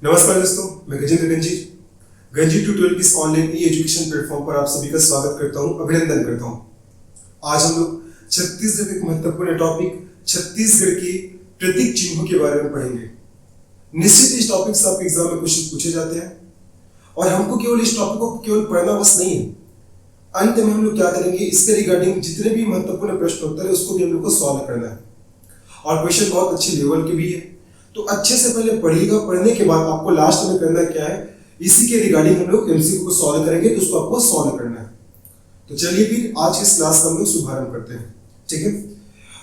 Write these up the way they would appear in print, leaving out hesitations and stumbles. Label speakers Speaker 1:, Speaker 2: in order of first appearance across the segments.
Speaker 1: नमस्कार दोस्तों, मैं गजेंद्र गंजी ट्यूटोरियल की इस ऑनलाइन ई एजुकेशन प्लेटफॉर्म पर आप सभी का स्वागत करता हूं, अभिनंदन करता हूं। आज हम लोग छत्तीसगढ़ के एक महत्वपूर्ण टॉपिक छत्तीसगढ़ के प्रतीक चिन्हों के बारे में पढ़ेंगे। निश्चित इस टॉपिक से आपके एग्जाम में क्वेश्चन पूछे जाते हैं और हमको केवल इस टॉपिक को केवल पढ़ना बस नहीं है, अंत में हम लोग क्या करेंगे, इसके रिगार्डिंग जितने भी महत्वपूर्ण प्रश्न उत्तर है उसको भी हम लोग को सॉल्व करना है और क्वेश्चन बहुत अच्छे लेवल के भी है। तो अच्छे से पहले पढ़िएगा, पढ़ने के बाद आपको लास्ट में करना क्या है, इसी के रिगार्डिंग हम लोग एमसीक्यू को सॉल्व करेंगे, तो उसको आपको सॉल्व करना है। तो चलिए फिर आज की इस क्लास का हम लोग शुभारंभ करते हैं। ठीक है,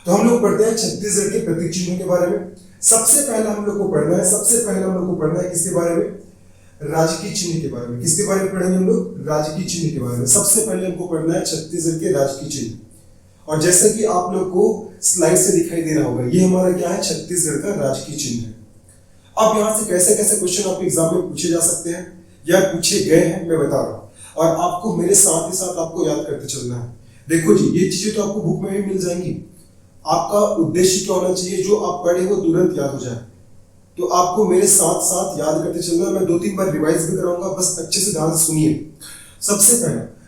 Speaker 1: तो हम लोग पढ़ते हैं छत्तीसगढ़ के प्रतीक चिन्हों के बारे में। सबसे पहला हम लोग को पढ़ना है किसके बारे में, राजकीय चिन्ह के बारे में। किसके बारे में पढ़ेंगे हम लोग, राजकीय चिन्ह के बारे में। सबसे पहले हमको पढ़ना है छत्तीसगढ़ के राजकीय चिन्ह। और जैसा कि आप लोग को स्लाइड से दिखाई दे रहा होगा, ये हमारा क्या है, छत्तीसगढ़ का राजकीय चिन्ह है। अब यहाँ से कैसे कैसे क्वेश्चन आपके एग्जाम में पूछे जा सकते हैं या पूछे गए हैं, मैं बता रहा हूँ, और आपको मेरे साथ ही साथ आपको याद करते चलना है। देखो जी, ये चीजें तो आपको बुक में भी मिल जाएंगी। आपका उद्देश्य क्या होना चाहिए, जो आप पढ़े वो तुरंत याद हो जाए। तो आपको मेरे साथ साथ याद करते चलना। मैं 2-3 बार रिवाइज भी कराऊंगा, बस अच्छे से ध्यान से सुनिए।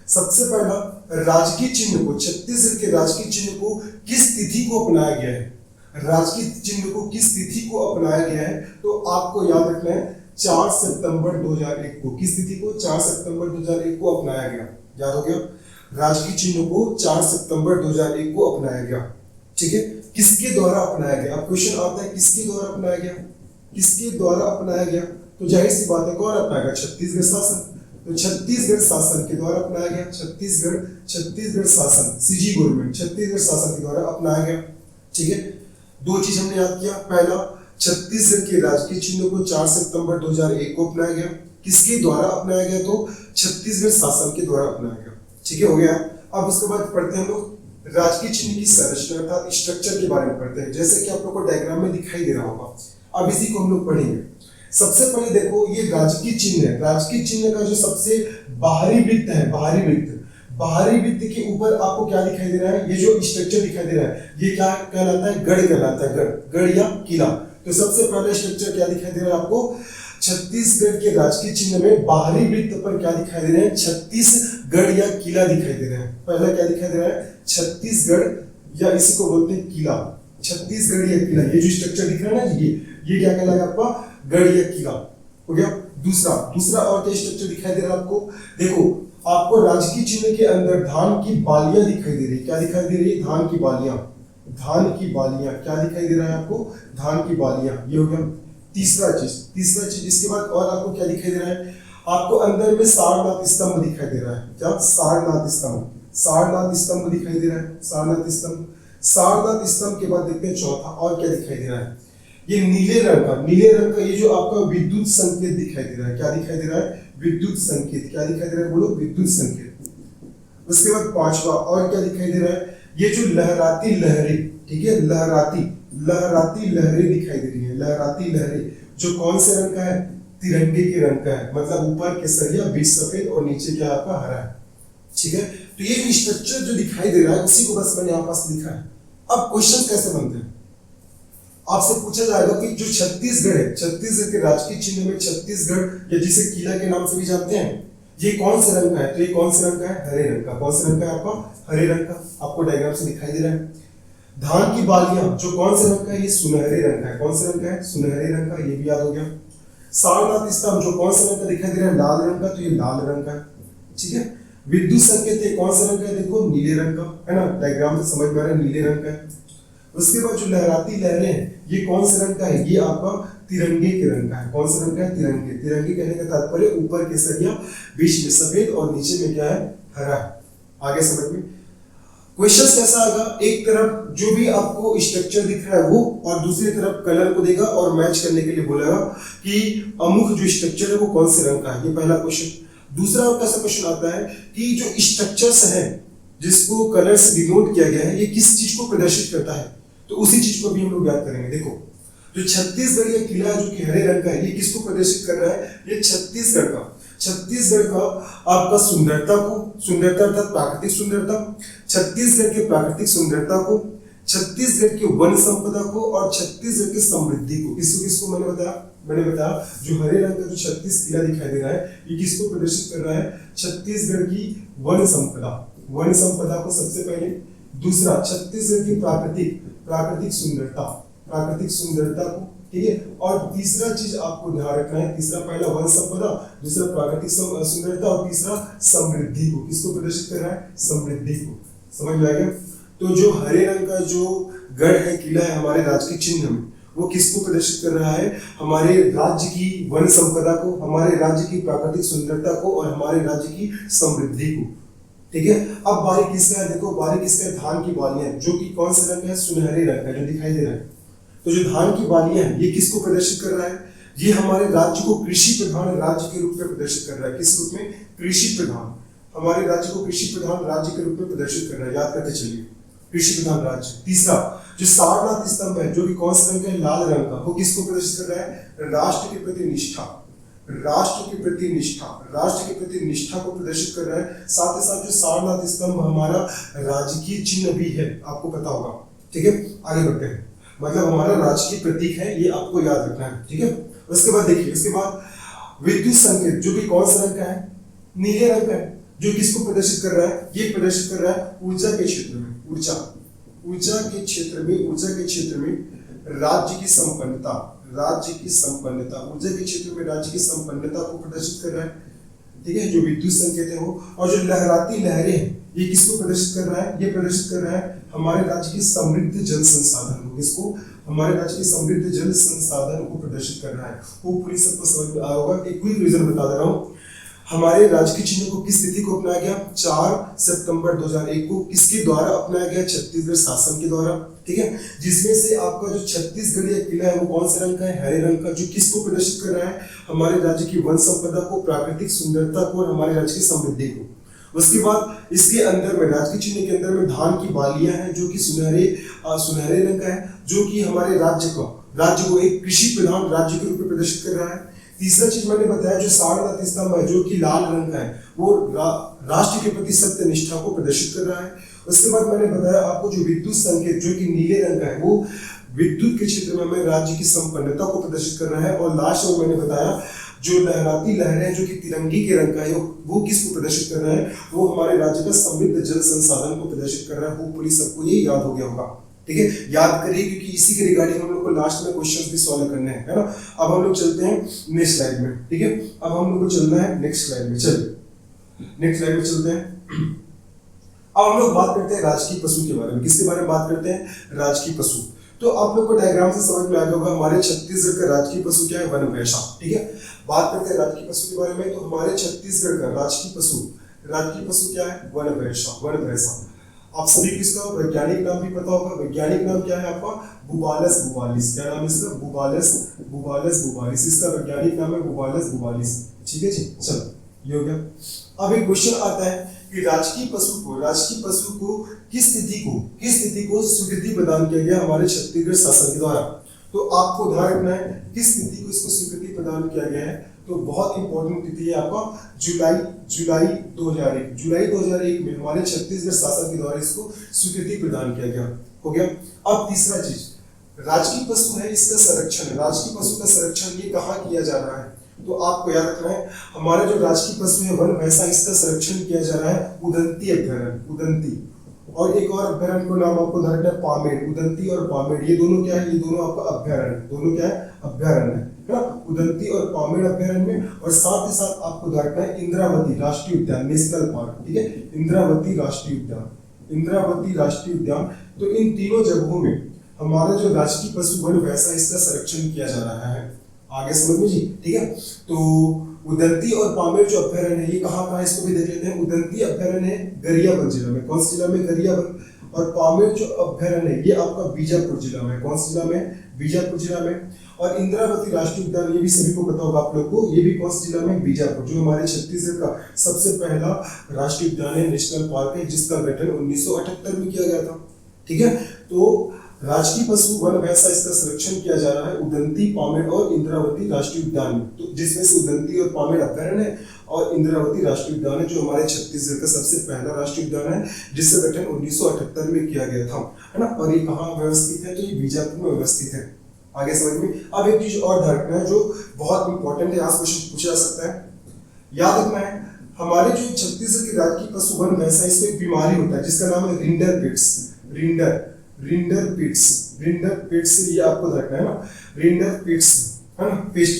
Speaker 1: सबसे पहला राजकीय चिन्ह को, छत्तीसगढ़ के राजकीय चिन्ह को किस तिथि को अपनाया गया है, राजकीय चिन्ह को किस तिथि को अपनाया गया है, तो आपको याद रखना है 4 सितंबर 2001 को। किस तिथि को, 4 सितंबर 2001 को अपनाया गया। याद हो गया, राजकीय चिन्ह को 4 सितंबर 2001 को अपनाया गया। ठीक है, किसके द्वारा अपनाया गया। अब क्वेश्चन आता है किसके द्वारा अपनाया गया, किसके द्वारा अपनाया गया, तो जाहिर सी बात है कौन अपनाएगा, छत्तीसगढ़ शासन। तो छत्तीसगढ़ शासन के द्वारा अपनाया गया। छत्तीसगढ़ शासन, सीजी गवर्नमेंट, छत्तीसगढ़ शासन के द्वारा अपनाया गया। ठीक है, 2 चीज हमने याद किया। पहला, छत्तीसगढ़ के राजकीय चिन्ह को 4 सितंबर 2001 को अपनाया गया। किसके द्वारा अपनाया गया, तो छत्तीसगढ़ शासन के द्वारा अपनाया गया। ठीक है, हो गया। अब उसके बाद पढ़ते हैं हम लोग राजकीय चिन्ह की संरचना अर्थात स्ट्रक्चर के बारे में पढ़ते हैं, जैसे कि आप लोग को डायग्राम में दिखाई दे रहा होगा। अब इसी को हम लोग पढ़ेंगे। सबसे पहले देखो, ये राजकीय चिन्ह है। राजकीय चिन्ह का जो सबसे बाहरी वृत्त है, बाहरी वृत्त के ऊपर आपको क्या दिखाई दे रहा है, ये जो स्ट्रक्चर दिखाई दे रहा है, ये क्या कहलाता है, गढ़ कहलाता है। गढ़ या किला। तो सबसे पहले स्ट्रक्चर क्या दिखाई दे रहा है आपको, छत्तीसगढ़ के राजकीय चिन्ह में बाहरी वृत्त पर क्या दिखाई दे रहे हैं, छत्तीसगढ़ या किला दिखाई दे रहे हैं। पहला क्या दिखाई दे रहा है, छत्तीसगढ़, या इसी को बोलते हैं किला, छत्तीसगढ़ या किला। ये जो स्ट्रक्चर दिख रहा है ना, ये क्या कहलाएगा आपका, गढ़ या किला। हो गया। दूसरा और क्या स्ट्रक्चर दिखाई दे रहा है आपको, देखो आपको राजकीय चिन्ह के अंदर धान की बालियां दिखाई दे रही है। क्या दिखाई दे रही है, धान की बालियां क्या दिखाई दे रहा है आपको, धान की बालियां। ये हो गया तीसरा चीज। इसके बाद और आपको क्या दिखाई दे रहा है, आपको अंदर में सारनाथ स्तंभ दिखाई दे रहा है। क्या, सारनाथ स्तंभ दिखाई दे रहा है, सारनाथ स्तंभ के बाद देखते हैं चौथा और क्या दिखाई दे रहा है, ये नीले रंग का ये जो आपका विद्युत संकेत दिखाई दे रहा है। क्या दिखाई दे रहा है, विद्युत संकेत। क्या दिखाई दे रहा है, बोलो, विद्युत संकेत। उसके बाद पांचवा और क्या दिखाई दे रहा है, ये जो लहराती लहरें, ठीक है, लहराती लहरें दिखाई दे रही है। लहराती लहरें जो कौन से रंग का है, तिरंगे के रंग का है, मतलब ऊपर केसरिया, बीच सफेद और नीचे क्या आपका हरा है। ठीक है, तो ये स्ट्रक्चर जो दिखाई दे रहा है उसी को बस मैंने यहाँ पास लिखा है। अब क्वेश्चन कैसे बनते हैं, आपसे पूछा जाएगा कि जो छत्तीसगढ़ है, छत्तीसगढ़ के राजकीय चिन्ह में छत्तीसगढ़ या जिसे किला के नाम से भी जानते हैं, ये कौन से रंग का है, तो ये कौन से रंग का है, हरे रंग का। कौन से रंग का है आपका, हरे रंग का। आपको डायग्राम से दिखाई दे रहा है। धान की बालियां जो कौन से रंग का है, ये सुनहरे रंग का है। कौन से रंग का है, सुनहरे रंग का, ये भी याद हो गया। सारनाथ स्तंभ जो कौन से रंग का दिखाई दे रहा है, लाल रंग का, तो ये लाल रंग का है। ठीक है, विद्युत संकेत कौन से रंग का है, देखो नीले रंग का है ना, डायग्राम से समझ में आ रहा है, नीले रंग का है। उसके बाद जो लहराती लहरें हैं, ये कौन से रंग का है, ये आपका तिरंगे के रंग का है। कौन से रंग का है, तिरंगे कहने का तात्पर्य ऊपर केसरिया, बीच में सफेद और नीचे में क्या है, हरा। आगे समझ में क्वेश्चन कैसा आएगा, एक तरफ जो भी आपको स्ट्रक्चर दिख रहा है वो, और दूसरी तरफ कलर को देगा और मैच करने के लिए बोलेगा कि अमुक जो स्ट्रक्चर है वो कौन से रंग का है। ये पहला क्वेश्चन। दूसरा कैसा क्वेश्चन आता है कि जो स्ट्रक्चर्स है जिसको कलर से डिनोट किया गया है, ये किस चीज को प्रदर्शित करता है, तो उसी चीज को भी हम लोग याद करेंगे। देखो, जो छत्तीसगढ़ या किला जो कि हरे रंग का है, ये किसको प्रदर्शित कर रहा है, ये छत्तीसगढ़ का आपका सुंदरता अर्थात प्राकृतिक सुंदरता, छत्तीसगढ़ के प्राकृतिक सुंदरता को, छत्तीसगढ़ की वन संपदा को और छत्तीसगढ़ की समृद्धि को। किसको मैंने बताया, मैंने बताया जो हरे रंग का जो 36 किला दिखाई दे रहा है ये किसको प्रदर्शित कर रहा है? छत्तीसगढ़ की वन संपदा, वन संपदा को सबसे पहले। दूसरा छत्तीसगढ़ की प्राकृतिक सुंदरता, प्राकृतिक सुंदरता को, ठीक है। और तीसरा चीज आपको ध्यान रखना है, तीसरा पहला वन संपदा, दूसरा प्राकृतिक सुंदरता और तीसरा समृद्धि को। किसको प्रदर्शित कर रहा है? समृद्धि को। समझ में आ गया? तो जो हरे रंग का जो गढ़ है, किला है हमारे राज्य के चिन्ह में, वो किसको प्रदर्शित कर रहा है? हमारे राज्य की वन संपदा को, हमारे राज्य की प्राकृतिक सुंदरता को और हमारे राज्य की समृद्धि को, ठीक है। अब बारी किसका है? देखो बारी किसका है? धान की बालियां, जो कि कौन से रंग का है? सुनहरे रंग का, जो दिखाई दे रहा है। तो जो धान की बालियां हैं ये किसको प्रदर्शित कर रहा है? ये हमारे राज्य को कृषि प्रधान राज्य के रूप में प्रदर्शित कर रहा है। किस रूप में? कृषि प्रधान। हमारे राज्य को कृषि प्रधान राज्य के रूप में प्रदर्शित कर रहा है, याद करके चलिए, कृषि प्रधान राज्य। तीसरा जो सारनाथ स्तंभ है, जो कि कौन से रंग का है? लाल रंग का, वो किसको प्रदर्शित कर रहा है? राष्ट्र के प्रति निष्ठा, राष्ट्र के प्रति निष्ठा, राष्ट्र के प्रति निष्ठा को प्रदर्शित कर रहा है। साथ ही साथ जो सारनाथ स्तंभ हमारा राजकीय चिन्ह भी है, आपको पता होगा, ठीक है। आगे बढ़ते हैं, मतलब हमारा राजकीय प्रतीक है, ये आपको याद रखना है, ठीक है। उसके बाद देखिए, उसके बाद विद्युत संकेत, जो कि कौन सा रंग का है? नीले रंग का है, जो किसको प्रदर्शित कर रहा है? ये प्रदर्शित कर रहा है ऊर्जा के क्षेत्र में, ऊर्जा के क्षेत्र में, ऊर्जा के क्षेत्र में राज्य की संपन्नता, राज्य की संपन्नता, ऊर्जा के क्षेत्र में राज्य की संपन्नता को प्रदर्शित कर रहा है, ठीक है। जो विद्युत संकेत है वो, और जो लहराती लहरें हैं ये किसको प्रदर्शित कर रहा है? ये प्रदर्शित कर रहा है हमारे राज्य की समृद्ध जल संसाधन को। किसको? हमारे राज्य की समृद्ध जल संसाधन को प्रदर्शित कर रहा है। वो पूरी सबको समझ में आया होगा। एक क्विक रीजन बता दे रहा हूँ, हमारे राज्य के चिन्ह को किस तिथि को अपनाया गया? 4 सितंबर 2001 को। किसके द्वारा अपनाया गया? छत्तीसगढ़ शासन के द्वारा, ठीक है। जिसमें से आपका जो छत्तीसगढ़ किला है वो कौन से रंग का है? हरे रंग का, जो किसको प्रदर्शित कर रहा है? हमारे राज्य की वन संपदा को, प्राकृतिक सुंदरता को और हमारे राज्य की समृद्धि को। उसके बाद इसके अंदर में, राज्य के चिन्ह के अंदर में धान की बालियां हैं, जो कि सुनहरे रंग का है, जो कि हमारे राज्य को एक कृषि प्रधान राज्य के रूप में प्रदर्शित कर रहा है। तीसरा चीज मैंने बताया जो सारनाथ स्तंभ है, जो कि लाल रंग का है, वो राष्ट्र के प्रति सत्य निष्ठा को प्रदर्शित कर रहा है। उसके बाद मैंने बताया आपको जो विद्युत संकेत, जो कि नीले रंग का है, वो विद्युत के क्षेत्र में हमें राज्य की संपन्नता को प्रदर्शित कर रहा है। और लास्ट में मैंने बताया जो लहराती लहरें, जो कि तिरंगी के रंग का है, वो किसको प्रदर्शित कर रहा है? वो हमारे राज्य का समृद्ध जल संसाधन को प्रदर्शित कर रहा है। होपफुली सबको ये याद हो गया होगा, ठीक है। याद करिए, क्योंकि इसी के रिगार्डिंग हम लोग को लास्ट में क्वेश्चंस भी सॉल्व करने हैं, है ना। अब हम लोग चलते हैं नेक्स्ट स्लाइड में, ठीक है। अब हम लोग को चलना है नेक्स्ट स्लाइड में, चलिए नेक्स्ट स्लाइड में चलते हैं। अब हम लोग बात करते हैं राजकीय पशु के बारे में। किसके बारे में बात करते हैं? राजकीय पशु। तो आप लोग को डायग्राम से समझ में आ गया होगा हमारे छत्तीसगढ़ का राजकीय पशु क्या है? वन वैसा, ठीक है। बात करते हैं राजकीय पशु के बारे में, तो हमारे छत्तीसगढ़ का राजकीय पशु क्या है? वन वैसा, वन वैसा। आप सभी को इसका वैज्ञानिक नाम भी पता होगा। वैज्ञानिक नाम क्या है आपका? बुबालस बुबालिस। क्या नाम है इसका? बुबालस बुबालिस। इसका वैज्ञानिक नाम है बुबालस बुबालिस, ठीक है जी। चलो ये हो गया। अब एक क्वेश्चन आता है कि राजकीय पशु को किस तिथि को स्वीकृति प्रदान किया गया हमारे छत्तीसगढ़ शासन के द्वारा? तो आपको ध्यान रखना है किस तिथि को इसको स्वीकृति प्रदान किया गया है। तो बहुत इंपॉर्टेंट तिथि है आपका जुलाई 2001 में हमारे छत्तीसगढ़ शासन के द्वारा इसको स्वीकृति प्रदान किया गया, हो गया। अब तीसरा चीज, राजकीय पशु है, इसका संरक्षण, राजकीय पशु का संरक्षण ये कहाँ किया जा रहा है? तो आपको याद रखना है हमारा जो राजकीय पशु है वन वैसा, इसका संरक्षण किया जा रहा है उदंती अभ्यारण्य, उदंती। और एक और अभ्यारण्य को नाम आपको ध्यान रखना है पामेड़। उदंती और पामेड़ ये दोनों क्या है? ये दोनों आपका अभ्यारण्य, दोनों क्या है? अभ्यारण्य है ना, उदंती और पामेड़ अभ्यारण्य में। और साथ ही साथ आपको ध्यान रखना है इंद्रावती राष्ट्रीय उद्यान, नेशनल पार्क, ठीक है। इंद्रावती राष्ट्रीय उद्यान। तो इन तीनों जगहों में हमारा जो राजकीय पशु वन वैसा, इसका संरक्षण किया जा रहा है। आगे समझ में जी, ठीक है। तो उदंती और पामेड़ जो अभ्यारण्य है ये कहाँ है, इसको भी देख लेते हैं। उदंती अभ्यारण्य है गरियाबंद जिला में। कौन से जिला में? गरियाबंद। और पामेड़ जो अभ्यारण्य है ये आपका बीजापुर जिला में। कौन से जिला में? बीजापुर जिला में। और इंद्रावती राष्ट्रीय उद्यान ये भी सभी को पता होगा आप लोग को, ये भी कौन से जिला में? बीजापुर, जो हमारे छत्तीसगढ़ का सबसे पहला राष्ट्रीय उद्यान है, नेशनल पार्क है, जिसका गठन 1978 में किया गया था, ठीक है। तो राजकीय पशु वन वैसा, इसका संरक्षण किया जा रहा है उदंती, पामेड़ और इंद्रावती राष्ट्रीय उद्यान में। तो जिसमें से उदंती और पामेड़ अभ्यारण्य है और इंद्रावती राष्ट्रीय उद्यान है, जो हमारे छत्तीसगढ़ का सबसे पहला राष्ट्रीय उद्यान है, जिसका गठन 1978 में किया गया था, है ना। और ये कहाँ व्यवस्थित है? तो ये बीजापुर में व्यवस्थित है, आगे समझ में। अब एक चीज और ध्यान रखना है जो बहुत इंपॉर्टेंट है, आज क्वेश्चन पूछा जा सकता है, याद रखना है हमारे जो छत्तीसगढ़ के राज्य की पशु वन भैंसा, इसको एक बीमारी होता है जिसका नाम है रिंडर पिट्स। रिंडर पिट्स ये आपको रखना है ना, रिंडर पिट्स है ना, पेस्ट।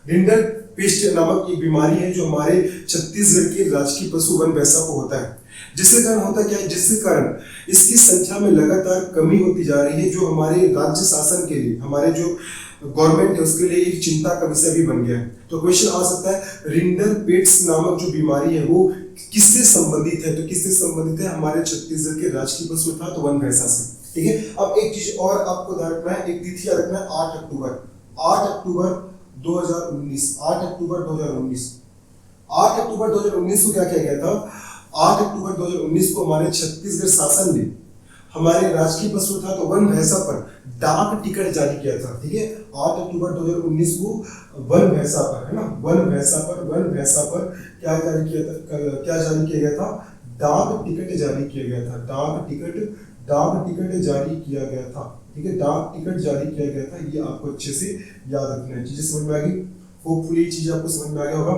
Speaker 1: रिंडर पेस्ट नामक एक बीमारी है जो हमारे छत्तीसगढ़ के राजकीय पशु वन भैंसा को होता है, जिसके कारण होता क्या है, जिसके कारण इसकी संख्या में लगातार कमी होती जा रही है, जो हमारे राज्य शासन के लिए, हमारे जो गवर्नमेंट है उसके लिए एक चिंता का विषय भी बन गया है। तो क्वेश्चन आ सकता है रिंडर पेट्स नामक जो बीमारी है वो किससे संबंधित है, तो किससे संबंधित है, हमारे छत्तीसगढ़ के राजकीय पशु था तो वन भैंसा से। ठीक है, अब एक चीज और आपको ध्यान रखना है, एक तिथि याद रखना है, 8 अक्टूबर 2019। 8 अक्टूबर 2019 को क्या किया गया था, 8 अक्टूबर 2019 को हमारे छत्तीसगढ़ शासन ने हमारे राजकीय पशु था तो वन भैंसा पर डाक टिकट जारी किया था। ठीक है, 8 अक्टूबर 2019 को वन भैंसा पर, है ना, वन भैंसा पर क्या जारी किया था, क्या जारी किया गया था, डाक टिकट जारी किया गया था। डाक टिकट जारी किया गया था। ठीक है, डाक टिकट जारी किया गया था, ये आपको अच्छे से याद रखना है। चीजें समझ में आ गई, होपफुली चीज आपको समझ में आ गया होगा।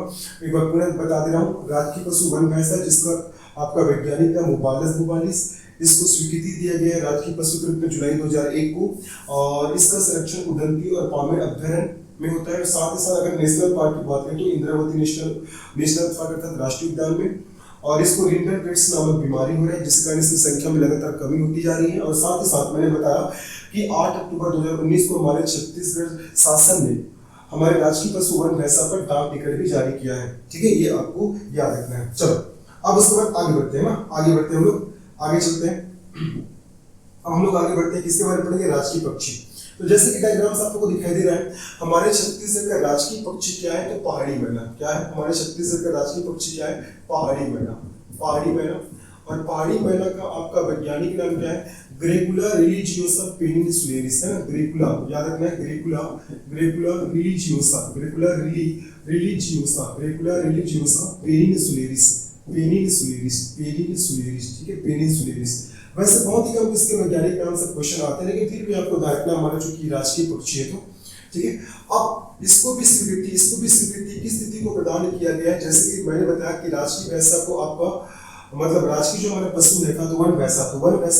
Speaker 1: एक बार पुनः बता दे रहा हूँ, राजकीय पशु वन भैंसा जिसका आपका वैज्ञानिक नाम मुबालिस, इसको स्वीकृति दिया गया है राजकीय पशु के रूप में जुलाई 2001 को, और इसका संरक्षण उदंती और पामेड़ अभ्यारण्य में होता है। साथ ही साथ अगर नेशनल पार्क की बात करें तो इंद्रावती नेशनल पार्क अर्थात राष्ट्रीय उद्यान में, और इसको रिंडर पेट्स नामक बीमारी हो रही है जिसके कारण इसकी संख्या में लगातार कमी होती जा रही है। और साथ ही साथ मैंने बताया कि 8 अक्टूबर 2019 को हमारे छत्तीसगढ़ शासन ने हमारे राजकीय पशु वन भैंसा पर डाक टिकट भी जारी किया है। ठीक है, ये आपको याद रखना है। चलो अब उसके बाद आगे बढ़ते हैं ना, हम लोग आगे चलते हैं। अब हम लोग आगे बढ़ते हैं, किसके बारे में पढ़ेंगे, राजकीय पक्षी। तो जैसे कि डायग्राम से आपको दिखाई दे रहा है, हमारे छत्तीसगढ़ का राजकीय पक्षी क्या है, तो पहाड़ी मैना। क्या है हमारे छत्तीसगढ़ का राजकीय पक्षी, क्या है, पहाड़ी मैना। और पहाड़ी मैना का आपका वैज्ञानिक नाम क्या है, ग्रेकुला रिलीजियोसा पेनिनसुलेरिस, है ना, ग्रेकुला याद रखना है, ग्रेकुला रिलीजियोसा पेनिनसुलेरिस। ठीक है, पेनिनसुलेरिस। वैसे बहुत ही कम इसके वैज्ञानिक नाम से क्वेश्चन आते हैं, लेकिन फिर भी आपको देखना हमारा चूंकि राजकीय पक्षी है तो ठीक है। अब इसको भी स्वीकृति किस तिथि को प्रदान किया गया है, जैसे कि मैंने बताया कि राजकीय भैंसा को आपका मतलब राजकीय जो हमारा पशु है तो वन भैंसा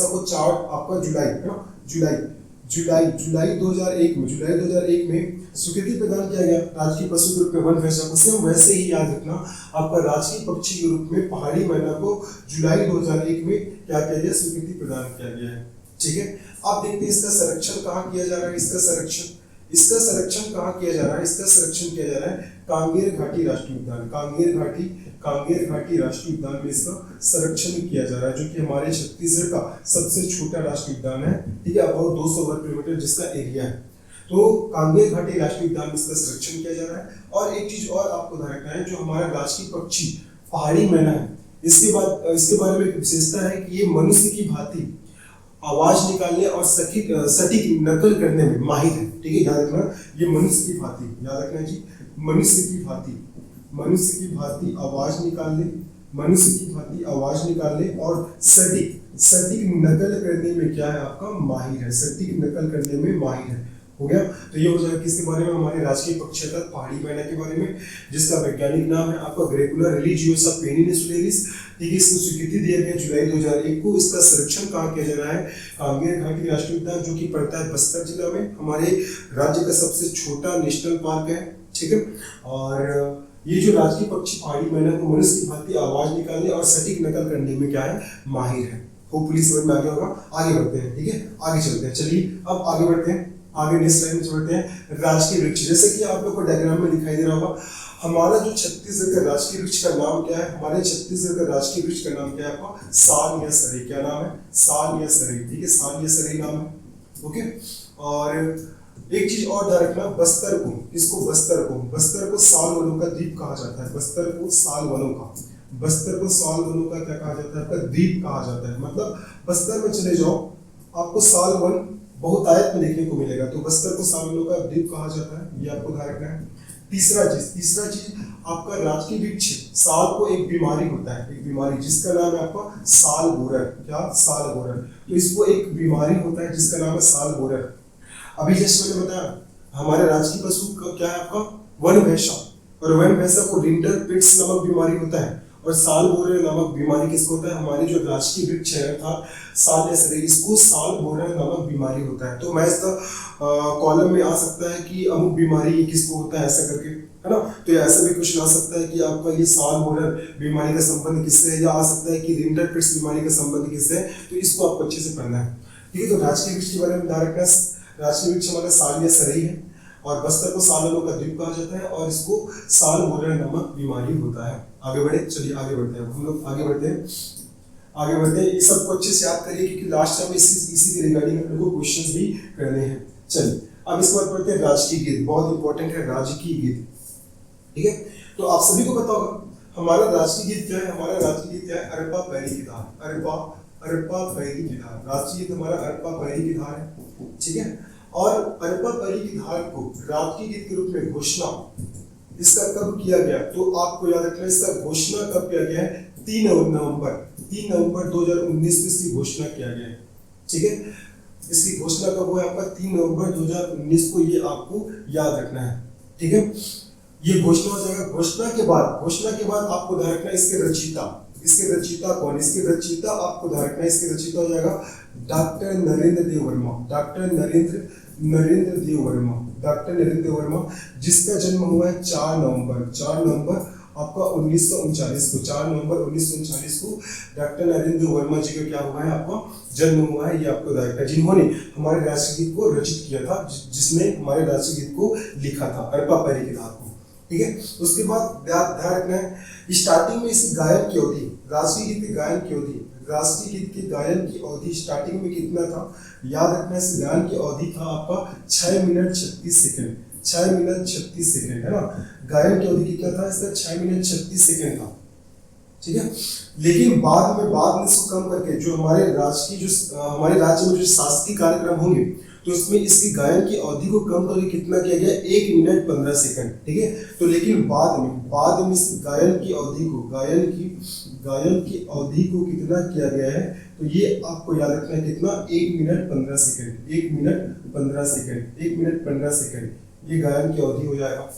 Speaker 1: को 4 आपका जुलाई, है ना, जुलाई 2001 में स्वीकृति प्रदान किया गया राजकीय पशु के रूप में वन भैंसा को। सेम वैसे ही याद रखना आपका राजकीय पक्षी के रूप में पहाड़ी मैना को जुलाई 2001 में क्या किया गया, स्वीकृति प्रदान किया गया है। ठीक है, अब देखते हैं इसका संरक्षण कहाँ किया जा रहा है, इसका संरक्षण कहाँ किया जा रहा है, इसका संरक्षण किया जा रहा है कांगेर घाटी राष्ट्रीय उद्यान, कांगेर घाटी राष्ट्रीय उद्यान में इसका संरक्षण किया जा रहा है, जो कि हमारे छत्तीसगढ़ का सबसे छोटा राष्ट्रीय उद्यान है। ठीक है, अब 200 वर्ग किलोमीटर जिसका एरिया है, तो कांगेर घाटी राष्ट्रीय उद्यान में इसका संरक्षण किया जा रहा है। और एक चीज और आपको ध्यान रखना है, जो हमारा राजकीय पक्षी पहाड़ी मैना है, इसके बारे में एक विशेषता है कि ये मनुष्य की भांति आवाज निकालने और सटीक नकल करने में माहिर है। ठीक है, याद रखना, ये मनुष्य की भांति, याद रखना जी, मनुष्य की भांति आवाज निकालने और सटीक नकल करने में क्या है, आपका माहिर है, सटीक नकल करने में माहिर है। हो गया, तो ये हो जाएगा किसके बारे में, हमारे राजकीय पक्षी अर्थात पहाड़ी मैना के बारे में, जिसका वैज्ञानिक नाम है आपका ग्रेकुला रिलीजियोसा पेनिनसुलेरिस। ठीक है, इसको स्वीकृति दिया गया जुलाई 2001 को। इसका संरक्षण कहाँ किया जा रहा है, कांगेर घाटी राष्ट्रीय उद्यान, जो कि पड़ता है बस्तर जिला में, हमारे राज्य का सबसे छोटा नेशनल पार्क है। ठीक है, और ये जो राजकीय पक्षी पहाड़ी मैना को मनुष्य की भांति आवाज निकालने और सटीक नकल करने में क्या है, माहिर है। होपफुली समझ में आ गया होगा। आगे बढ़ते हैं, ठीक है, आगे चलते हैं। चलिए अब आगे बढ़ते हैं, आगे नेक्स्ट स्लाइड में चलते हैं। राजकीय वृक्ष, जैसे कि आप लोग को डायग्राम में दिखाई दे रहा होगा, हमारा जो छत्तीसगढ़ का राजकीय वृक्ष का नाम क्या है, हमारे छत्तीसगढ़ का राजकीय वृक्ष का नाम क्या है आपका, साल या सरई। क्या नाम है, साल या सरई। ठीक है, साल या सरई नाम है। ओके, और एक चीज और ध्यान रखना, बस्तर को साल वनों का द्वीप कहा जाता है। बस्तर को साल वनों का क्या कहा जाता है, आपका द्वीप कहा जाता है। मतलब बस्तर में चले जाओ, आपको साल वन बहुतायत में देखने को मिलेगा, तो बस्तर को साल वनों का द्वीप कहा जाता है, ये आपको ध्यान रखना है। तीसरा चीज आपका राजकीय वृक्ष साल को एक बीमारी होता है, एक बीमारी जिसका नाम है आपका साल बोरर। क्या, साल बोरर। तो इसको एक बीमारी होता है जिसका नाम है साल बोरर। अभी जस्ट मैंने बताया हमारे राजकीय पशु का क्या है आपका वन भैंसा, और वन भैंसा को रिंडर पिट्स नामक बीमारी होता है, और साल बोरेर नामक बीमारी किसको होता है, हमारी जो राजकीय वृक्ष है अर्थात साल इसको साल बोरेर नामक बीमारी होता है। तो मैं इसका कॉलम में आ सकता है कि अमुक बीमारी ये किसको होता है ऐसा करके, है ना। तो ऐसा भी क्वेश्चन आ सकता है कि आपका ये साल बोरेर बीमारी का संबंध किससे है, या आ सकता है कि रिंडर पिट्स बीमारी का संबंध किससे है। तो इसको आपको अच्छे से पढ़ना है, ठीक है। तो राजकीय वृक्ष के बारे में ध्यान रखना, राजकीय वृक्ष हमारा साल या सरई है, और बस्तर को सालों का द्वीप कहा जाता है, और इसको साल बोरेर नामक बीमारी होता है। आगे बढ़े, चलिए आगे बढ़ते हैं, हम लोग आगे बढ़ते हैं। ये सबको अच्छे से याद करिए क्योंकि लास्ट टाइम इसी के रिगार्डिंग हम लोग को क्वेश्चंस भी करने हैं। चलिए अब इसके बाद पढ़ते हैं राजकीय गीत, बहुत इंपॉर्टेंट है राजकीय गीत, ठीक है। तो आप सभी को पता होगा हमारा राजकीय गीत क्या है, हमारा राजकीय गीत क्या है, अरपा पैरी की धार, अरपा पैरी की धार, राजकीय गीत हमारा अरपा पैरी की धार है, ठीक है। और अरपा पैरी की धार को राजकीय गीत के रूप में घोषणा इसका कब किया गया, तो आपको याद रखना इसका घोषणा कब किया गया है, 3 नवंबर 2019 में इसकी घोषणा किया गया है, ठीक है। इसकी घोषणा कब हुआ है आपका 3 नवंबर 2019 को, ये आपको याद रखना है, ठीक है। ये घोषणा हो जाएगा। घोषणा के बाद आपको ध्यान रखना इसके रचयिता कौन, इसके रचयिता आपको ध्यान रखना इसके रचयिता हो जाएगा डॉक्टर नरेंद्र देव वर्मा, जिसका जन्म हुआ है 4 नवंबर आपका 1939 को, 4 नवंबर 1939 को डॉक्टर नरेंद्र वर्मा जी का क्या हुआ है, आपका जन्म हुआ है। ये आपको ध्यान रखना, जिन्होंने हमारे राष्ट्रीय गीत को रचित किया था, जिसने हमारे राष्ट्रीय गीत को लिखा था, अरपा पैरी की धार को, ठीक है। उसके बाद ध्यान रखना है स्टार्टिंग में इस गायन की अवधि, राष्ट्रीय गीत के गायन की अवधि स्टार्टिंग में कितना था, याद रखना इस गायन की अवधि था आपका 6 मिनट 36 सेकंड, है ना। गायन की अवधि कितना था इसका, 6 मिनट 36 सेकंड था, ठीक है। लेकिन बाद में इसको कम करके जो हमारे राज्य में जो शास्त्रीय कार्यक्रम होंगे तो उसमें इसकी गायन की अवधि को कम करके कितना किया गया, 1 मिनट 15 सेकंड, ठीक है। तो लेकिन बाद में इस गायन की अवधि को कितना किया गया है, तो ये आपको याद रखना है कितना, 1 मिनट 15 सेकंड, ये गायन की अवधि हो जाएगा,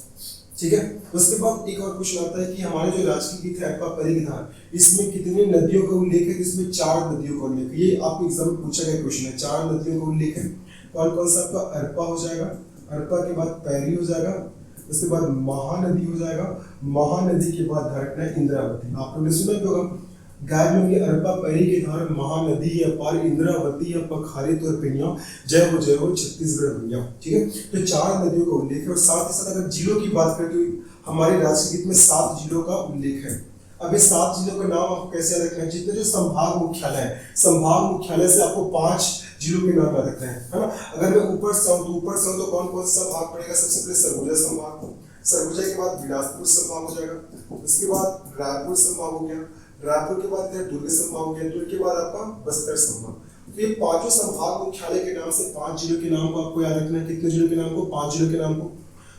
Speaker 1: ठीक है। उसके बाद एक और क्वेश्चन आता है कि हमारे जो राजकीय गीत है अरपा पैरी की धार, इसमें कितने नदियों का उल्लेख है, इसमें 4 नदियों का उल्लेख है। ये आपको एग्जाम में पूछा गया क्वेश्चन है, 4 नदियों का उल्लेख है। कौन सा आपका अरपा हो जाएगा, अरपा के बाद पैरी हो जाएगा, उसके बाद महानदी हो जाएगा, महानदी के बाद धरना इंद्रावती। आप लोगों ने सुना भी होगा गाय में अरपा पैरी के धार, महानदी अपार, इंद्रावती पखारित और पेनिया, जय हो छत्तीसगढ़ भैया, ठीक है। तो 4 नदियों का उल्लेख है। और साथ ही साथ अगर जिलों की बात करें तो हमारे राष्ट्रीय गीत में 7 जिलों का उल्लेख है। अब ये 7 जिलों का नाम आपको कैसे याद रखना है, जितने जो संभाग मुख्यालय से आपको 5 जिलों के नाम याद रखना है ना। अगर मैं ऊपर से आऊँ तो कौन सा भाग पड़ेगा, सबसे पहले सरगुजा संभाग, सरगुजा के बाद बिलासपुर संभाग हो जाएगा, उसके बाद रायपुर संभाग हो गया, रायपुर के बाद दुर्ग संभाग हो गया, दुर्ग के बाद आपका बस्तर संभाग। तो ये 5 संभाग मुख्यालय के नाम से 5 जिलों के नाम को आपको याद रखना है। कितने जिलों के नाम को, 5 जिलों के नाम को।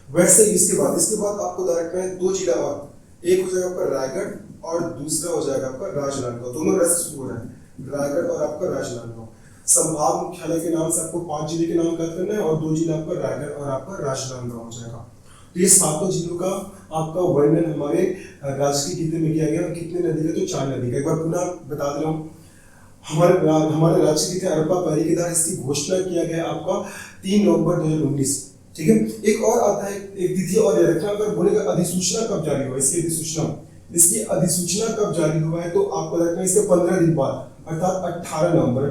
Speaker 1: वैसे इसके बाद आपको याद रखना है 2 जिला और, एक हो जाएगा आपका रायगढ़ और दूसरा हो जाएगा आपका राजनांदगांव। दोनों रस शुरू हो रहा है, रायगढ़ और आपका राजनांदगांव। संभाग मुख्यालय के नाम से आपको 5 जिले के नाम याद करना है और 2 जिला आपका रायगढ़ और आपका राजनांदगांव हो जाएगा। तो ये 7 जिलों का आपका वर्णन हमारे राजकीय गीत में किया गया। और कितने नदी का, तो 4 नदी का। एक बार पुनः बता दे रहा हूँ, हमारे राजकीय गीत अरपा पैरी के धार, इसकी घोषणा किया गया आपका 3 नवंबर 2019, ठीक है। एक और आता है, एक तिथि और याद रखना, अगर बोलेगा अधिसूचना कब जारी हुआ, इसकी अधिसूचना कब जारी हुआ है, तो आपको रखना है इसके 15 दिन बाद, अर्थात 18 नवंबर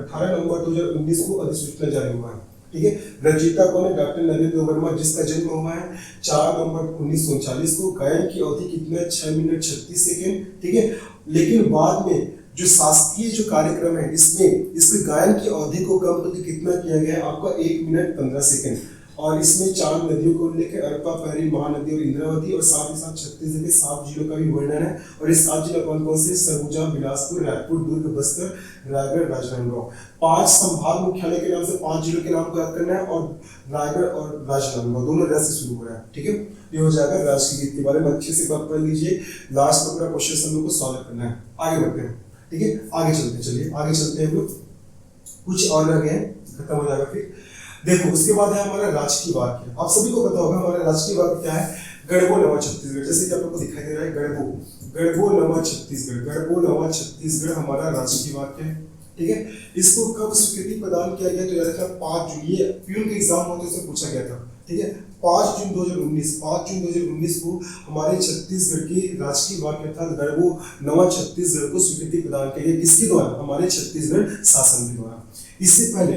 Speaker 1: 2019 को अधिसूचना जारी हुआ है, ठीक है। रचयिता कौन है, डॉक्टर नरेंद्र वर्मा, जिसका जन्म हुआ है 4 नवंबर 1939 को। गायन की अवधि कितना है, 6 मिनट 36 सेकेंड, ठीक है। लेकिन बाद में जो शास्त्रीय जो कार्यक्रम है इसमें इसके गायन की अवधि को कम करके कितना किया गया है आपका, 1 मिनट 15 सेकेंड। और इसमें 4 नदियों को उल्लेख है, अरपा पैरी, महानदी और इंद्रावती। और साथ ही साथ छत्तीसगढ़ के 7 जिलों का भी वर्णन है। और ये 7 जिला कौन कौन से, सरगुजा, बिलासपुर, रायपुर, दुर्ग, बस्तर, रायगढ़, राजनांदगांव। 5 संभाग मुख्यालय के नाम से 5 जिलों के नाम को याद करना है। और रायगढ़ और राजनांदगांव दोनों रस से शुरू हो रहा है, ठीक है। ये हो जाएगा राष्ट्रीय गीत के बारे में, अच्छे से पढ़ लीजिए। लास्ट में पूरा क्वेश्चन हम लोग को सॉल्व करना है। आगे बढ़ते हैं, ठीक है। आगे चलते हैं हम लोग, कुछ और रह गए, खत्म हो जाएगा फिर। देखो उसके बाद है हमारा राजकीय वाक्य। आप सभी को पता होगा हमारा राजकीय वाक्य क्या है, गढ़बो नवा छत्तीसगढ़। जैसे कि आप लोग को दिखाई दे रहा है गढ़बो, गढ़बो नवा छत्तीसगढ़, गढ़बो नवा छत्तीसगढ़ हमारा राजकीय वाक्य है। ठीक है, इसको कब स्वीकृति प्रदान किया गया तो याद रखना 5 जून, ये प्यून के एग्जाम होते से पूछा गया था। ठीक है, 5 जून 2019 को हमारे छत्तीसगढ़ के राजकीय वाक्य अर्थात गढ़बो नवा छत्तीसगढ़ को स्वीकृति प्रदान किया गया। किसके द्वारा, हमारे छत्तीसगढ़ शासन के द्वारा। इससे पहले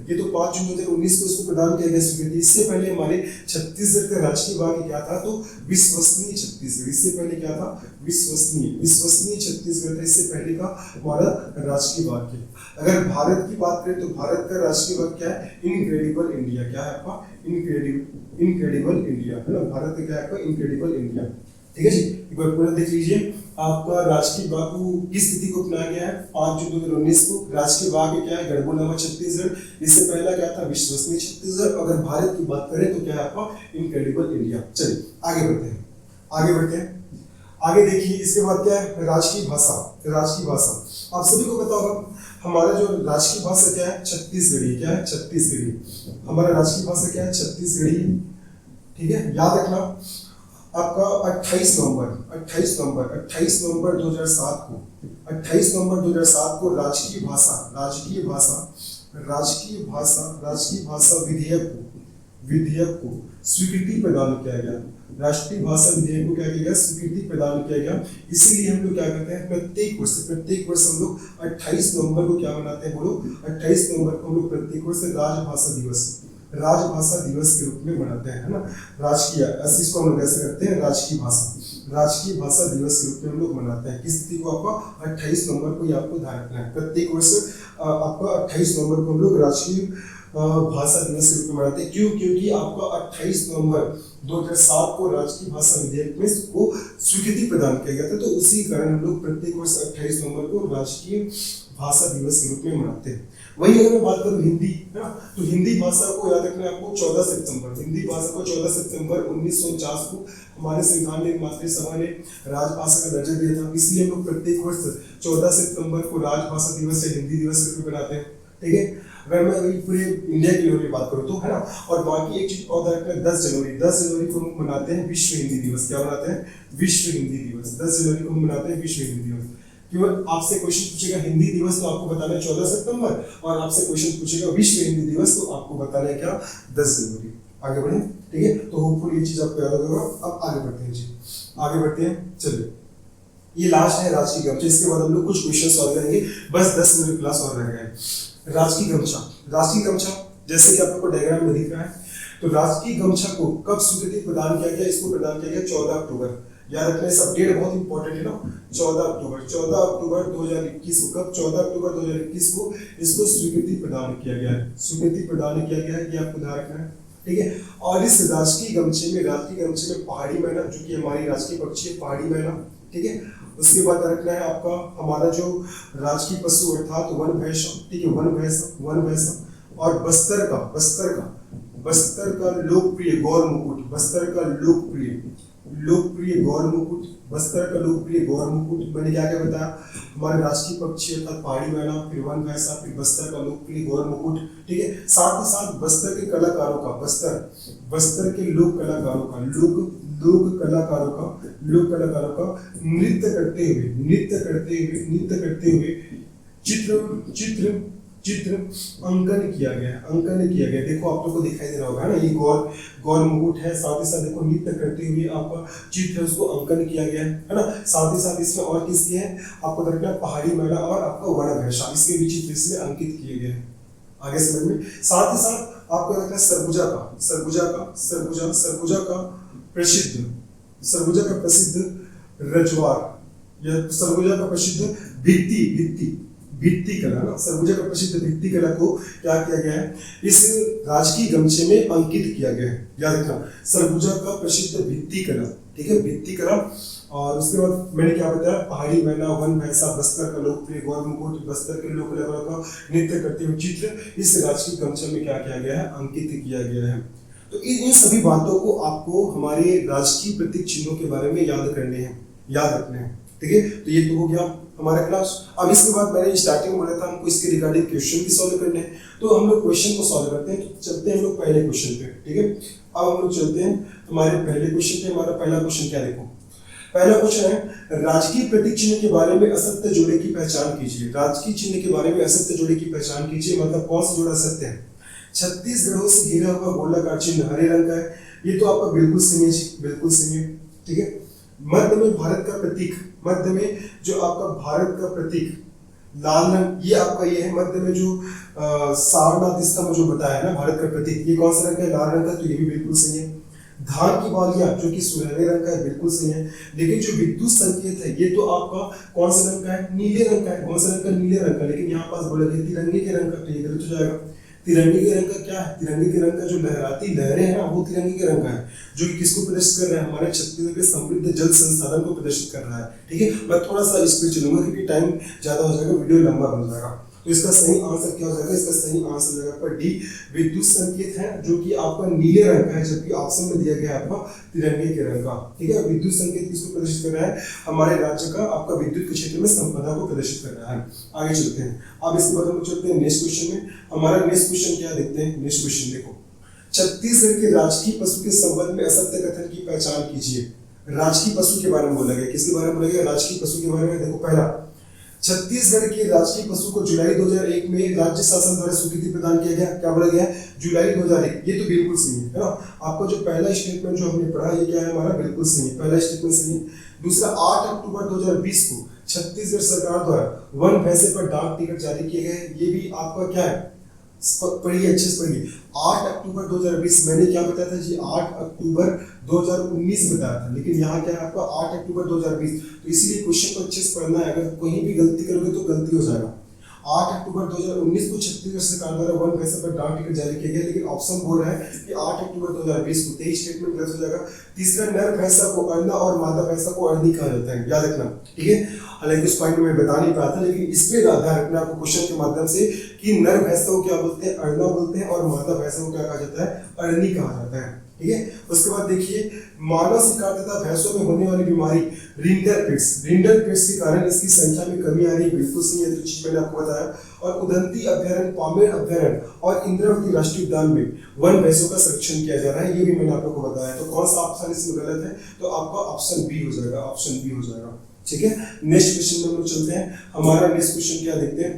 Speaker 1: ये तो 5 जून 2019 को इसको प्रदान किया गया स्वीकृति। इससे पहले हमारे छत्तीसगढ़ का राजकीय वाक्य क्या था, तो विश्वसनीय छत्तीसगढ़। इससे पहले क्या था, विश्वसनीय छत्तीसगढ़ था इससे पहले का हमारा राजकीय वाक्य। अगर भारत की बात करें तो भारत का राजकीय वाक्य क्या है, इनक्रेडिबल इंडिया। क्या है आपका, इनक्रेडिबल इंडिया, है ना। भारत का क्या है आपका, इनक्रेडिबल इंडिया। ठीक है जी, एक बार पूरा देख लीजिए। आपका राजकीय वाक्य किस तिथि को अपनाया गया है, 5 जून 2019 को। राजकीय वाक्य क्या है, गढ़बो नवा छत्तीसगढ़। इससे पहला क्या था, विश्वसनीय छत्तीसगढ़। अगर भारत की बात करें तो क्या है आपका, इनक्रेडिबल इंडिया। चलिए आगे बढ़ते हैं। आगे देखिए, इसके बाद क्या है, राजकीय भाषा। आप सभी को पता होगा हमारा जो राजकीय भाषा क्या है, छत्तीसगढ़ी। क्या है, छत्तीसगढ़ी। हमारा राजकीय भाषा क्या है, छत्तीसगढ़ी। ठीक है, याद रखना आपका 28 नवंबर 2007 को राजकीय भाषा विधेयक को स्वीकृति प्रदान किया गया। राष्ट्रीय भाषा विधेयक को क्या किया गया, स्वीकृति प्रदान किया गया। इसीलिए हम लोग क्या करते हैं, प्रत्येक वर्ष हम लोग 28 नवंबर को क्या मनाते हैं, बोलो 28 नवंबर को हम लोग प्रत्येक वर्ष राजभाषा दिवस के रूप में मनाते हैं, है ना। राजकीय, इसको हम लोग कैसे करते हैं, राजकीय भाषा दिवस के रूप में हम लोग मनाते हैं। किस तिथि को, आपका 28 नवंबर को ये आपको ध्यान रखना है। प्रत्येक वर्ष आपका 28 नवंबर को हम लोग राजकीय भाषा दिवस के रूप में मनाते हैं। क्यों, क्योंकि आपका 28 नवंबर 2007 को राजकीय भाषा विधेयक में इसको स्वीकृति प्रदान किया गया था। तो उसी कारण हम लोग प्रत्येक वर्ष 28 नवंबर को राजकीय भाषा दिवस के रूप में मनाते हैं। वही अगर मैं बात करूं हिंदी, है ना, तो हिंदी भाषा को याद रखना है आपको 14 सितंबर 1949 को हमारे संविधान निर्मात्री सभा ने राजभाषा का दर्जा दिया था। इसलिए हम लोग प्रत्येक वर्ष 14 सितंबर को राजभाषा दिवस या हिंदी दिवस के रूप में मनाते हैं। ठीक है, अगर मैं अभी पूरे इंडिया की लेवल पे बात करूं तो, है ना। और बाकी एक चीज और रखना है, 10 जनवरी को हम मनाते हैं विश्व हिंदी दिवस। क्या मनाते हैं, विश्व हिंदी दिवस। 10 जनवरी को हम मनाते हैं विश्व हिंदी दिवस। केवल आपसे क्वेश्चन पूछेगा हिंदी दिवस तो आपको बताना है 14 सितंबर, और आपसे क्वेश्चन पूछेगा विश्व हिंदी दिवस तो आपको बताना है क्या, 10 जनवरी। आगे बढ़े, ठीक है, तो होपफुली ये चीज आपको याद होगा। अब आगे बढ़ते हैं। चलिए, ये लास्ट है राजकीय गमछा। इसके बाद हम लोग कुछ क्वेश्चन सॉल्व करेंगे, बस 10 मिनट क्लास और रह गए। राजकीय गमछा जैसे कि आप लोग को डायग्राम में दिख रहा है, तो राजकीय गमछा को कब स्वीकृति प्रदान किया गया, इसको प्रदान किया गया 14 अक्टूबर। याद रखना, सब डेट बहुत इंपॉर्टेंट है ना। 14 अक्टूबर 2021 को, कब, 14 अक्टूबर 2021 को इसको स्वीकृति प्रदान किया गया है। ये आपको ध्यान रखना है। ठीक है, और इस राजकीय गमछे में पहाड़ी मैना, जो कि हमारी राजकीय पक्षी है, पहाड़ी मैना। ठीक है, उसके बाद रखना है आपका हमारा जो राजकीय पशु अर्थात वन भैंस। ठीक है, वन भैंस और बस्तर का लोकप्रिय गौर मुकुट, मैंने क्या बताया, हमारे राष्ट्रीय पक्षी अर्थात पहाड़ी मैना, फिर वन भैंसा, फिर बस्तर का लोकप्रिय गौर मुकुट। ठीक है, साथ ही साथ बस्तर के कलाकारों का, बस्तर के लोक कलाकारों का नृत्य करते हुए चित्र अंकन किया गया। देखो आप लोग को दिखाई दे रहा होगा ना, ये गौर मुकुट है, साथ ही साथ देखो नृत्य करते हुए आपका चित्र उसको अंकन किया गया है ना। साथ ही साथ इसमें और किसके है, आपको रखना पहाड़ी मैना और आपका वन भैंसा, इसके भी चित्र इसमें अंकित किए गए हैं। आगे समझ में। साथ ही साथ आपको रखना सरगुजा का प्रसिद्ध रजवार या सरगुजा का प्रसिद्ध भित्ति कला ना, सरगुजा का प्रसिद्ध भित्ति कला को क्या किया गया है, इस राजकीय गमछे में अंकित किया गया है। याद रखना, सरगुजा का प्रसिद्ध भित्ति कला। ठीक है, भित्ति कला। और उसके बाद मैंने क्या बताया, पहाड़ी मैना, वन भैंसा, बस्तर का लोकप्रिय गौर मुकुट, बस्तर के लोक कलाकारों का नृत्य करते हुए चित्र इस राजकीय गमछे में क्या किया गया है, अंकित किया गया है। तो इन सभी बातों को आपको हमारे राजकीय प्रतीक चिन्हों के बारे में याद रखने हैं। ठीक है, तो ये तो हो गया हमारा क्लास। अब इसके बाद मैंने स्टार्टिंग में बोला था हमको इसके रिगार्डिंग क्वेश्चन भी सॉल्व करने हैं, तो हम लोग क्वेश्चन को सॉल्व करते हैं। तो चलते हैं हम लोग पहले क्वेश्चन पे, ठीक है। अब हम लोग चलते हैं हमारे पहले क्वेश्चन पे। हमारा पहला क्वेश्चन क्या, देखो पहला क्वेश्चन है राजकीय प्रतीक चिन्ह के बारे में असत्य जोड़े की पहचान कीजिए। राजकीय चिन्ह के बारे में असत्य जोड़े की पहचान कीजिए, मतलब कौन सा जोड़ा सत्य है। 36 ग्रहों से घिरा हुआ गोलाकार चिन्ह हरे रंग का है, ये तो आपका बिल्कुल सही है जी, बिल्कुल सही है, ठीक है। मध्य में भारत का प्रतीक, मध्य में जो आपका भारत का प्रतीक लाल रंग, ये आपका ये है। मध्य में जो सारनाथ स्तंभ जो बताया ना भारत का प्रतीक, ये कौन सा रंग है, लाल रंग का, तो ये भी बिल्कुल सही है। धान की बालियां जो कि सुनहरे रंग का है, बिल्कुल सही है। लेकिन जो विद्युत संकेत है ये तो आपका कौन से रंग का है, नीले रंग का है। कौन सा रंग का, नीले रंग का। लेकिन यहाँ पास बोला गया तिरंगे के रंग का, तो ये गलत हो जाएगा। तिरंगे के रंग का क्या है, तिरंगे के रंग का जो लहराती लहरें हैं ना, वो तिरंगे के रंग का है, जो कि किसको प्रदर्शित कर रहा है, हमारे छत्तीसगढ़ के समृद्ध जल संसाधन को प्रदर्शित कर रहा है, ठीक है। मैं थोड़ा सा स्पीड चलूंगा क्योंकि टाइम ज्यादा हो जाएगा, वीडियो लंबा बन जाएगा। तो इसका सही आंसर क्या हो जाएगा, इसका सही आंसर हो जाएगा आपका डी, विद्युत संकेत है जो कि आपका नीले रंग का है, जबकि ऑप्शन में दिया गया है आपका तिरंगे के रंग का, ठीक है। विद्युत संकेत किसको प्रदर्शित कर रहा है, हमारे राज्य का आपका विद्युत के क्षेत्र में संपदा को प्रदर्शित कर रहा है। आगे चलते हैं। अब इसके बाद हम चलते हैं नेक्स्ट क्वेश्चन में। हमारा नेक्स्ट क्वेश्चन क्या देखते हैं, नेक्स्ट क्वेश्चन देखो, छत्तीसगढ़ के राजकीय पशु के संबंध में असत्य कथन की पहचान कीजिए। राजकीय पशु के बारे में बोला गया, किसके बारे में बोला गया, राजकीय पशु के बारे में। देखो पहला, छत्तीसगढ़ के राजकीय पशु को जुलाई 2001 में राज्य शासन द्वारा स्वीकृति प्रदान किया गया। क्या बोला गया, जुलाई 2001, ये तो बिल्कुल सही है ना। आपका जो पहला स्टेटमेंट जो हमने पढ़ा, ये क्या है हमारा, बिल्कुल सही है, पहला स्टेटमेंट सही है। दूसरा, 8 अक्टूबर 2020 को छत्तीसगढ़ सरकार द्वारा वन भैंसे पर डाक टिकट जारी किए गए, ये भी आपका क्या है, पढ़िए अच्छे से पढ़िए। 8 अक्टूबर 2020, मैंने क्या बताया था जी, 8 अक्टूबर 2019 बताया था, लेकिन यहाँ क्या है आपका 8 अक्टूबर 2020, तो इसीलिए क्वेश्चन को अच्छे से पढ़ना है। अगर कहीं भी गलती करोगे तो गलती हो जाएगा। 8 अक्टूबर 2019 को छत्तीसगढ़ सरकार द्वारा वन भैंसे पर डाक टिकट जारी किया गया, लेकिन ऑप्शन बोल रहा है कि 8 अक्टूबर 2020 को, 23 स्टेटमेंट गलत हो जाएगा। तीसरा, नर भैंसा को अरना और मादा भैंसा को अरनी कहा जाता है, याद रखना, ठीक है। हालांकि उस पॉइंट में मैं बता नहीं पाया था, लेकिन इस पे ध्यान रखना आपको क्वेश्चन के माध्यम से कि नर भैंसा को क्या बोलते हैं, अरना बोलते हैं, और मादा भैंसा को क्या कहा जाता है, अरनी कहा जाता है, ठीक है। उसके बाद देखिए, मानव शिकार तथा भैंसों में होने वाली बीमारी रिंडरपेट्स, रिंडरपेट्स के कारण इसकी संख्या में कमी आ रही है, बिल्कुल सही है, तो चीज मैंने आपको बताया। और उदंती अभ्यारण्य, पामेर अभ्यारण्य और इंद्रावती राष्ट्रीय उद्यान में वन भैंसों का संरक्षण किया जा रहा है, ये भी मैंने आप लोगों को बताया। तो कौन सा ऑप्शन इसमें गलत है, तो आपका ऑप्शन बी हो जाएगा, ऑप्शन बी हो जाएगा, ठीक है। नेक्स्ट क्वेश्चन में हम लोग चलते हैं। हमारा नेक्स्ट क्वेश्चन क्या देखते हैं,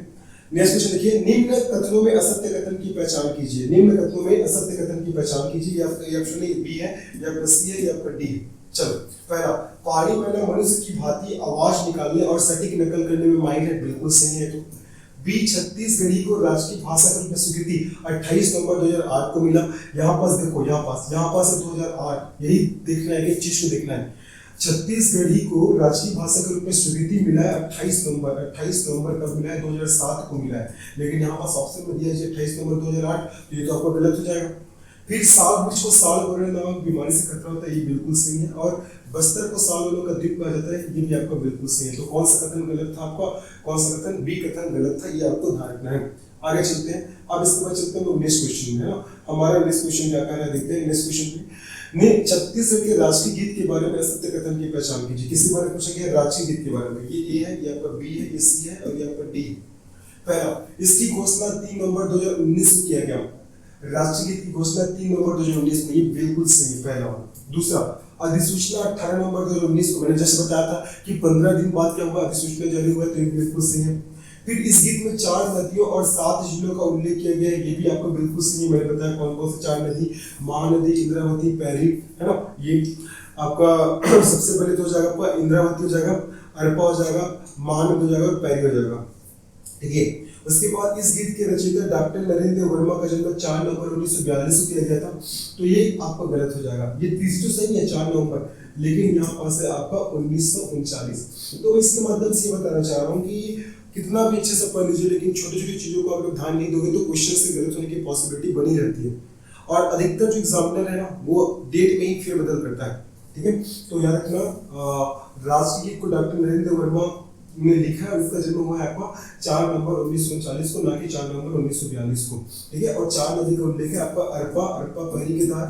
Speaker 1: नेक्स्ट क्वेश्चन देखिए, निम्न कथनों में असत्य कथन की पहचान कीजिए। निम्न कथनों में असत्य कथन की पहचान कीजिए, ये ऑप्शन है, बी है, या आपका सी है, या आपका डी है। चलो, पहला, पहाड़ी महिला मनुष्य की भांति आवाज निकालने और सटीक नकल करने में माहिर है, बिल्कुल सही है। तो बी, छत्तीसगढ़ी को राष्ट्रीय भाषा के रूप में स्वीकृति 28 नवंबर 2008 को मिला। यहाँ पास देखो, यहाँ पास है 2008, यही देखना है कि चीज को देखना है। छत्तीसगढ़ी को राष्ट्रीय भाषा के रूप में स्वीकृति मिला है 28 नवंबर कब मिला है, 2007 को मिला है, लेकिन यहाँ पास ऑप्शन में दिया है 28 नवंबर 2008, तो ये तो आपको गलत हो जाएगा। फिर साल वृक्ष को साल बोरल नामक बीमारी से खतरा होता है, ये बिल्कुल सही है। और बस्तर को साल वालों का द्वीप कहा जाता है, ये भी आपका बिल्कुल सही है। तो कौन सा कथन गलत था आपका, कौन सा कथन, बी कथन गलत था, ये आपको ध्यान रखना है। आगे चलते हैं। अब इसके बाद चलते हैं नेक्स्ट क्वेश्चन में, है ना। हमारा नेक्स्ट क्वेश्चन क्या कह रहा है, देखते हैं नेक्स्ट क्वेश्चन में। छत्तीसगढ़ के राष्ट्रीय गीत के बारे में असत्य कथन की पहचान कीजिए। किसके बारे में पूछा गया, राष्ट्रीय गीत के बारे में। ये ए है, ये आपका बी है, ये सी है, और ये आपका डी है। पहला, इसकी घोषणा 3 नवंबर 2019 को किया गया। राष्ट्रीय गीत की घोषणा 3 नवंबर 2019 में, ये बिल्कुल सही है, पहला वाला। दूसरा, अधिसूचना 18 नवंबर 2019 को, मैंने जैसे बताया था कि 15 दिन बाद क्या हुआ, अधिसूचना जारी हुआ, तो ये बिल्कुल सही है। फिर इस गीत में 4 नदियों और 7 जिलों का उल्लेख किया गया है, ये भी आपको बिल्कुल सही है। मैंने बताया कौन कौन से 4 नदी, महानदी, इंद्रावती, पैरी, है ना। ये आपका सबसे पहले तो हो जाएगा आपका इंद्रावती हो जाएगा, अरपा हो जाएगा, महानदी हो जाएगा और पैरी हो जाएगा, ठीक है। उसके बाद इस गीत के रचयिता डॉक्टर नरेंद्र वर्मा का जन्म 4 नवंबर 1942 को किया गया था, तो ये आपका गलत हो जाएगा। ये तीसरी तो सही है 4 नवंबर, लेकिन यहाँ पास है आपका 1939। तो इसके माध्यम से ये बताना चाह रहा हूँ कि कितना भी अच्छे से पढ़ लीजिए, लेकिन छोटी छोटी चीजों को अगर ध्यान नहीं दोगे तो क्वेश्चन से गलत होने की पॉसिबिलिटी बनी रहती है। और अधिकतर जो एग्जामिनर है ना, वो डेट में ही फेरबदल करता है, ठीक है। तो याद रखना, राष्ट्रीय गीत को डॉक्टर नरेंद्र वर्मा ने लिखा है, उसका जन्म हुआ है आपका 4 नवंबर 1939 को, ना कि 4 नवंबर 1942 को, ठीक है। और 4 नदी का उल्लेख है आपका, अरपा, पैरी के धार,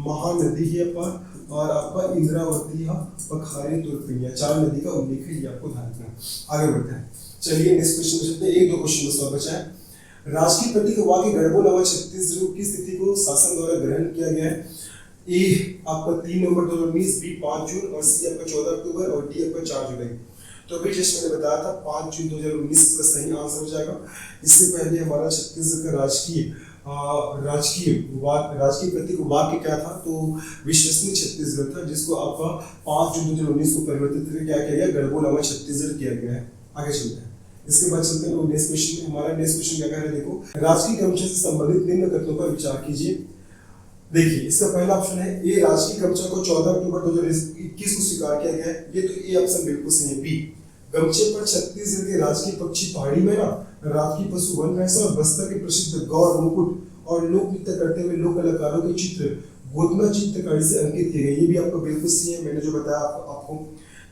Speaker 1: महानदी है आपका, और आपका इंद्रावती पखारे तुर्कनिया 4 नदी का उल्लेख है, ये आपको ध्यान रखना है। आगे बढ़ते हैं, चलिए नेक्स्ट क्वेश्चन में चलते हैं। एक दो क्वेश्चन बस और बचा है। राजकीय प्रतीक वाक्य गढ़बो नवा छत्तीसगढ़ की स्थिति को शासन द्वारा ग्रहण किया गया है। ए आपका 3 नवंबर 2019, बी 5 जून और सी आपका 14 अक्टूबर और डी आपका 4 जुलाई। तो अभी जस्ट मैंने बताया था 5 जून 2019 इसका सही आंसर हो जाएगा। इससे पहले हमारा छत्तीसगढ़ का राजकीय प्रतीक वाक्य क्या था, तो विश्वसनीय छत्तीसगढ़ था, जिसको आपका 5 जून 2019 को परिवर्तित करके क्या किया गया, गढ़बो नवा छत्तीसगढ़ किया गया है। आगे चलते हैं, इसके बाद चलते हैं नेक्स्ट क्वेश्चन में। हमारा नेक्स्ट क्वेश्चन क्या कह रहा है, देखो, राजकीय गमछे से संबंधित निम्न कथनों पर विचार कीजिए। देखिए, इसका पहला ऑप्शन है ए, राजकीय गमछा को 14 अक्टूबर 2021 को स्वीकार किया गया है। ये तो ए ऑप्शन बिल्कुल सही है। बी, गमछे पर छत्तीसगढ़ के राजकीय पक्षी पहाड़ी मैना, राजकीय पशु वन भैंसा और बस्तर के प्रसिद्ध गौर मुकुट और लोक नृत्य करते हुए लोक कलाकारों के चित्र गोदना चित्रकारी से अंकित किए गए। ये भी आपको बिल्कुल सही है, मैंने जो बताया आपको।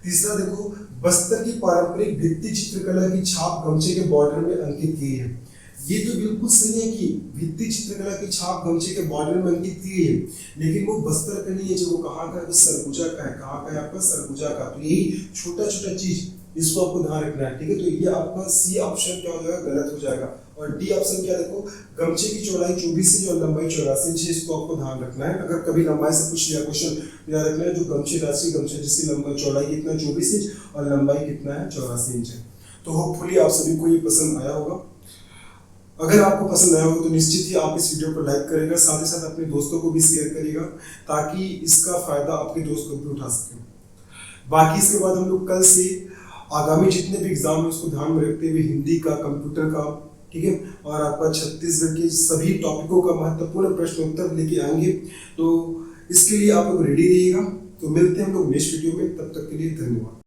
Speaker 1: तीसरा देखो, बस्तर की पारंपरिक भित्ति चित्रकला की छाप गमछे के बॉर्डर में अंकित की है। ये तो बिल्कुल सही है कि भित्ति चित्रकला की छाप गमछे के बॉर्डर में अंकित की है, लेकिन वो बस्तर का नहीं है, जो वो कहाँ का है, वो सरगुजा का है। कहाँ का है आपका, सरगुजा का। तो यही छोटा छोटा चीज इसको आपको ध्यान रखना है, ठीक है। तो ये आपका सी ऑप्शन क्या हो जाएगा, गलत हो जाएगा। और डी ऑप्शन क्या, देखो, गमछे की चौड़ाई 24 इंच और लंबाई 84 इंच है, इसको आपको ध्यान रखना है। अगर कभी लंबाई से पूछ लिया क्वेश्चन, याद रखना है जो गमछे राष्ट्रीय गमछे जिसकी लंबाई चौड़ाई कितना 24 इंच और लंबाई कितना है 84 इंच है। तो होपफुली आप सभी को ये पसंद आया होगा। अगर आपको पसंद आया होगा तो निश्चित ही आप इस वीडियो को लाइक करेगा, साथ ही साथ अपने दोस्तों को भी शेयर करेगा, ताकि इसका फायदा आपके दोस्त को भी उठा सके। बाकी इसके बाद हम लोग कल से आगामी जितने भी एग्जाम है उसको ध्यान में रखते हुए हिंदी का, कंप्यूटर का, ठीक है, और आपका छत्तीसगढ़ के सभी टॉपिकों का महत्वपूर्ण प्रश्न उत्तर लेके आएंगे। तो इसके लिए आप लोग रेडी रहिएगा। तो मिलते हैं हम लोग नेक्स्ट वीडियो में, तब तक के लिए धन्यवाद।